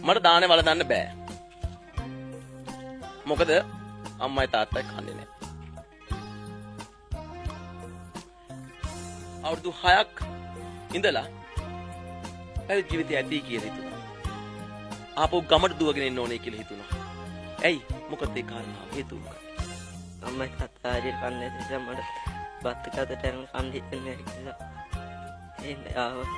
මට දානේ වළඳන්න බෑ. මොකද අම්මයි තාත්තයි කන්නේ නැහැ. අවුරුදු 6ක් ඉඳලා පැවිදි ජීවිතය ඇති කියලා හිතුණා. ආපහු ගමට දුවගෙන එන්න ඕනේ කියලා හිතුණා. ඇයි? මොකද ඒ කාරණාව හේතුව මොකක්ද? අම්මයි තාත්තා ආජිල් කන්නේ නිසා මට බත් එකකට යන කන් දෙන්නේ නැහැ කියලා. එන්නේ ආවා.